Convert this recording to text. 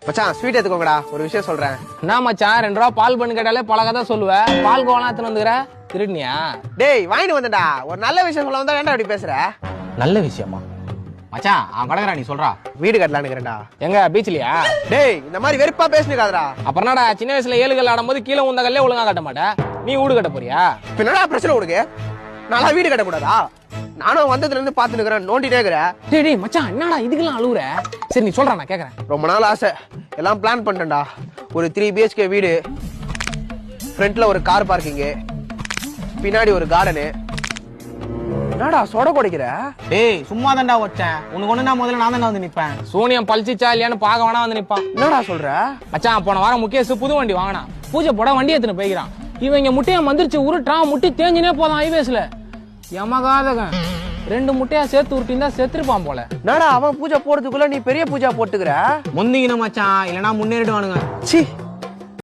மச்சான் ஸ்வீட் எடுத்துக்கோங்கடா, ஒரு விஷயம் சொல்றேன். என்ன மச்சான் 2 ரூபா பால் பண்ணு கேட்டாலே பல கதை சொல்லுவேன். பால் கோவலாம் எடுத்துன்னு வந்துக்கிற திருடினியா? டேய் வாங்கிட்டு வந்தடா, ஒரு நல்ல விஷயம் சொல்ல வந்தா ஏன்டா அப்படி பேசுற? நல்ல விஷயமா மச்சான்? அவன் கடக்குறா, நீ சொல்றா. வீடு கட்டலான்னுக்கிறேன்டா. எங்க பீச்லயா? டேய் இந்த மாதிரி வெறுப்பா பேசுனிக்காதடா. அப்புறம் என்னடா சின்ன வயசுல 7 கல் ஆடும்போது கீழே உந்த கல்லே ஒழுங்கா கட்ட மாட்டேன், நீ வீடு கட்ட போறியா? என்னடா பிரச்சனை உனக்கு? நாளா வீடு கட்ட கூடாதா? நானும் வந்ததுல இருந்து பாத்துட்டு இருக்கிறேன், நோண்டிட்டே இருக்கிறேன். டேய் டேய் மச்சான், என்னடா இதுக்கெல்லாம் அழுவுற? சரி நீ சொல்றா, நான் கேக்குறேன். ரொம்ப நாள் ஆசை, எல்லாம் பிளான் பண்ணிட்டேன்டா. ஒரு 3 BHK வீடு, ஃப்ரண்ட்ல ஒரு கார் பார்க்கிங்கு, பின்னாடி ஒரு கார்டனு. என்னடா சொட குடைக்கிற? டேய் சும்மா தான்டா வச்சேன். உனக்கு ஒண்ணு நான் முதல்ல நான் தானே வந்து நிப்பேன். சூனியம் பழிச்சிச்சா இல்லையான்னு பார்க்க வேணா வந்து நிப்பான். என்னடா சொல்ற? மச்சான் போன வாரம் முகேஷ் புது வண்டி வாங்கினா, பூஜை போட வண்டி எடுத்துன்னு போய்க்கிறான். இவன் இங்க முட்டையை மந்திரிச்சு உருட்டான், முட்டி தேஞ்சினே போதான் ஹைவேஸ்ல. யமகாதகன் 2 முட்டையா சேர்த்து உருட்டிருந்தா செத்துருப்பான் போல. என்னடா அவன் பூஜை போடுறதுக்குள்ள நீ பெரிய பூஜா போட்டுக்கிற? முந்திங்கன மச்சான், இல்லனா முன்னேறிடுவானுங்க. சி